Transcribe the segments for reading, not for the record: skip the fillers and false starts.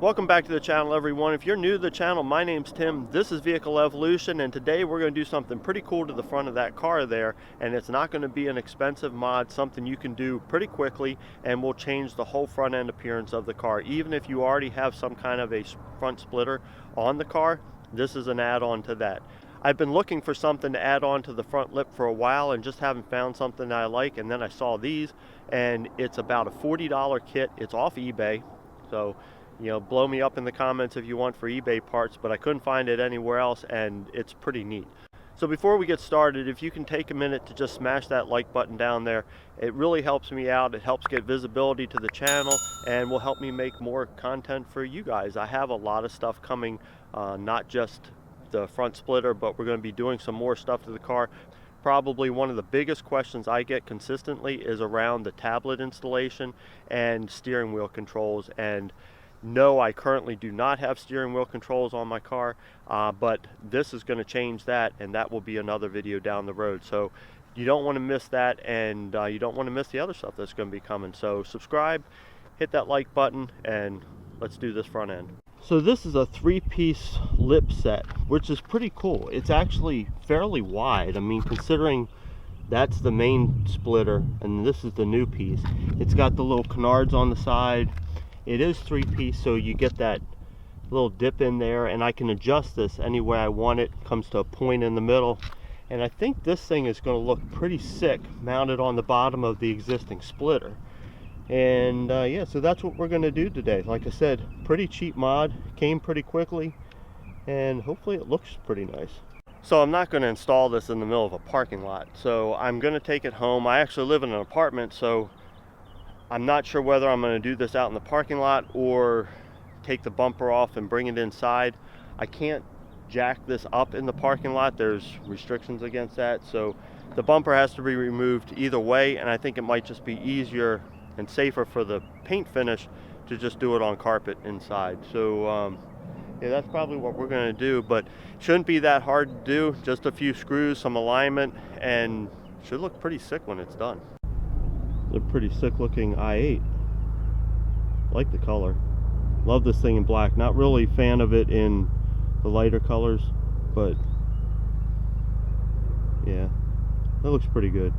Welcome back to the channel, everyone. If you're new to the channel, my name's Tim. This is Vehicle Evolution, and today we're going to do something pretty cool to the front of that car there, and it's not going to be an expensive mod, something you can do pretty quickly and will change the whole front end appearance of the car. Even if you already have some kind of a front splitter on the car, this is an add-on to that. I've been looking for something to add on to the front lip for a while and just haven't found something that I like, and then I saw these, and it's about a $40 kit. It's off eBay, so you know, blow me up in the comments if you want for eBay parts, but I couldn't find it anywhere else, and it's pretty neat. So before we get started, if you can take a minute to just smash that like button down there, it really helps me out. It helps get visibility to the channel and will help me make more content for you guys. I have a lot of stuff coming, not just the front splitter, but we're going to be doing some more stuff to the car. Probably one of the biggest questions I get consistently is around the tablet installation and steering wheel controls. And no, I currently do not have steering wheel controls on my car, but this is going to change that, and that will be another video down the road. So you don't want to miss that, and you don't want to miss the other stuff that's going to be coming. So subscribe, hit that like button, and let's do this front end. So this is a 3-piece lip set, which is pretty cool. It's actually fairly wide. I mean, considering that's the main splitter and this is the new piece. It's got the little canards on the side. It is 3-piece, so you get that little dip in there, and I can adjust this any way I want it. Comes to a point in the middle, and I think this thing is going to look pretty sick mounted on the bottom of the existing splitter. And yeah, so that's what we're going to do today. Like I said, pretty cheap mod, came pretty quickly, and hopefully it looks pretty nice. So I'm not going to install this in the middle of a parking lot, so I'm going to take it home. I actually live in an apartment, so I'm not sure whether I'm going to do this out in the parking lot or take the bumper off and bring it inside. I can't jack this up in the parking lot. There's restrictions against that. So the bumper has to be removed either way, and I think it might just be easier and safer for the paint finish to just do it on carpet inside. So yeah, that's probably what we're going to do, but shouldn't be that hard to do. Just a few screws, some alignment, and should look pretty sick when it's done. A pretty sick looking i8. Like the color. Love this thing in black. Not really a fan of it in the lighter colors, but yeah, that looks pretty good.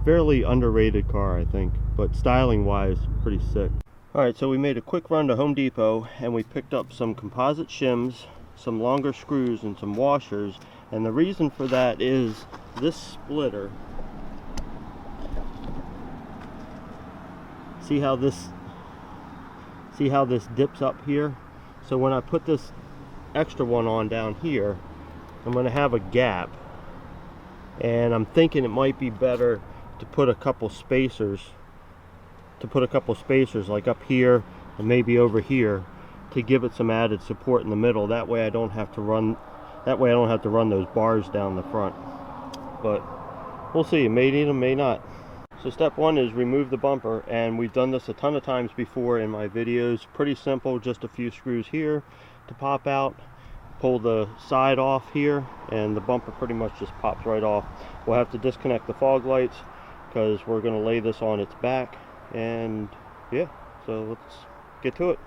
Fairly underrated car, I think, but styling wise, pretty sick. Alright, so we made a quick run to Home Depot and we picked up some composite shims, some longer screws, and some washers. And the reason for that is this splitter. See how this dips up here? So when I put this extra one on down here, I'm going to have a gap, and I'm thinking it might be better to put a couple spacers like up here and maybe over here to give it some added support in the middle. That way I don't have to run those bars down the front. But we'll see, it may need them, may not. So step one is remove the bumper, and we've done this a ton of times before in my videos. Pretty simple, just a few screws here to pop out. Pull the side off here and the bumper pretty much just pops right off. We'll have to disconnect the fog lights because we're going to lay this on its back, and yeah, so let's get to it.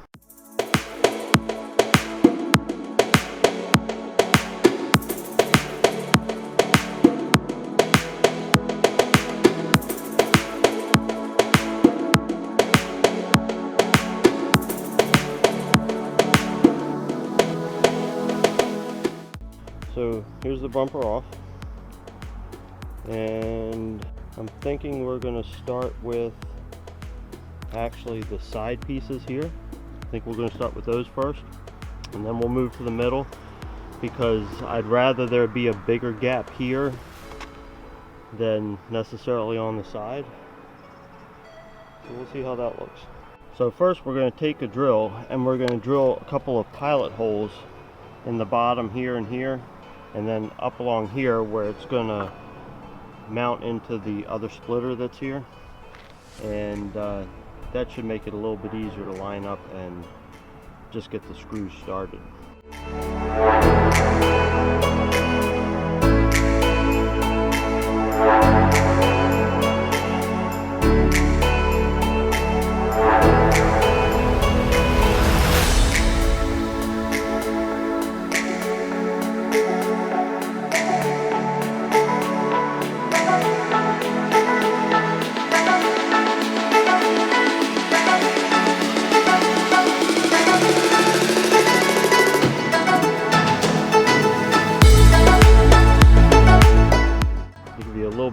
So here's the bumper off, and I'm thinking we're going to start with actually the side pieces here. I think we're going to start with those first, and then we'll move to the middle, because I'd rather there be a bigger gap here than necessarily on the side. So we'll see how that looks. So first we're going to take a drill, and we're going to drill a couple of pilot holes in the bottom here and here, and then up along here where it's going to mount into the other splitter that's here, and that should make it a little bit easier to line up and just get the screws started.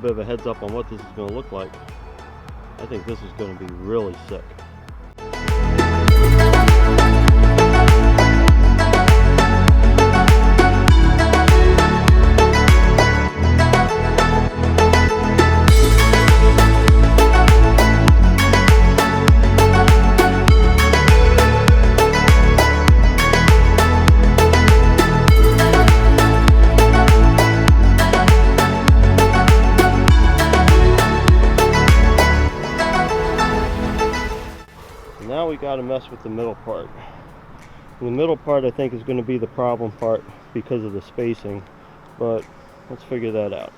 Bit of a heads up on what this is going to look like. I think this is going to be really sick. Now we got to mess with the middle part. And the middle part I think is going to be the problem part because of the spacing, but let's figure that out.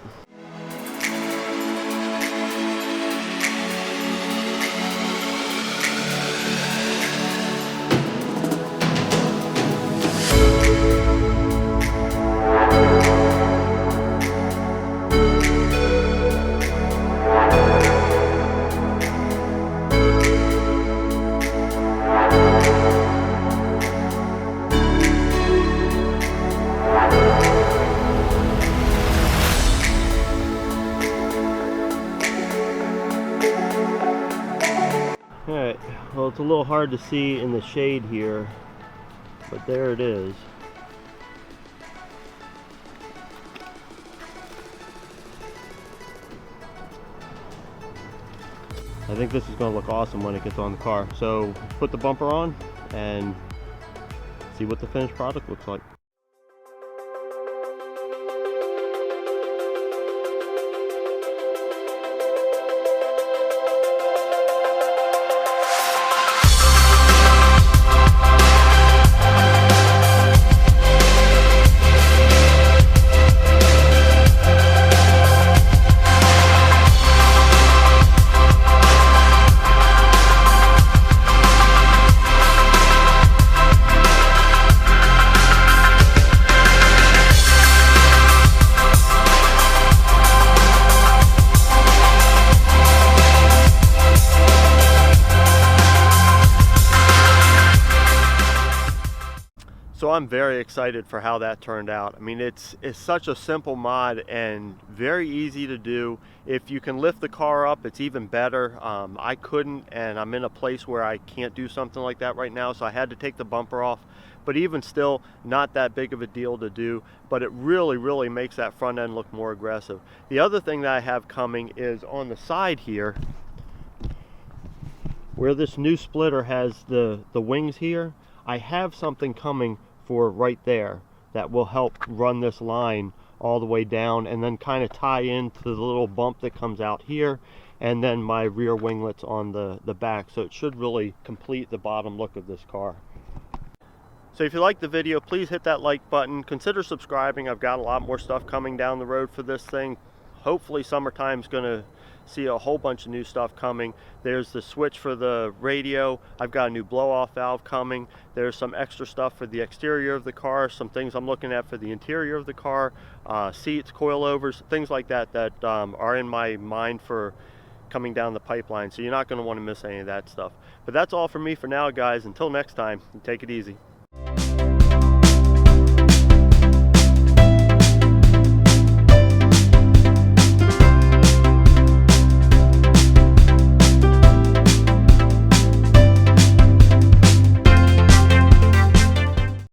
Alright, well, it's a little hard to see in the shade here, but there it is. I think this is going to look awesome when it gets on the car. So put the bumper on and see what the finished product looks like. So I'm very excited for how that turned out. I mean, it's such a simple mod and very easy to do. If you can lift the car up, it's even better. I couldn't, and I'm in a place where I can't do something like that right now, so I had to take the bumper off. But even still, not that big of a deal to do, but it really makes that front end look more aggressive. The other thing that I have coming is on the side here, where this new splitter has the wings here. I have something coming for right there that will help run this line all the way down and then kind of tie into the little bump that comes out here and then my rear winglets on the back. So it should really complete the bottom look of this car. So if you like the video, please hit that like button. Consider subscribing. I've got a lot more stuff coming down the road for this thing. Hopefully summertime's gonna see a whole bunch of new stuff coming. There's the switch for the radio. I've got a new blow-off valve coming. There's some extra stuff for the exterior of the car, some things I'm looking at for the interior of the car, seats, coilovers, things like that that are in my mind for coming down the pipeline. So you're not gonna wanna miss any of that stuff. But that's all for me for now, guys. Until next time, take it easy.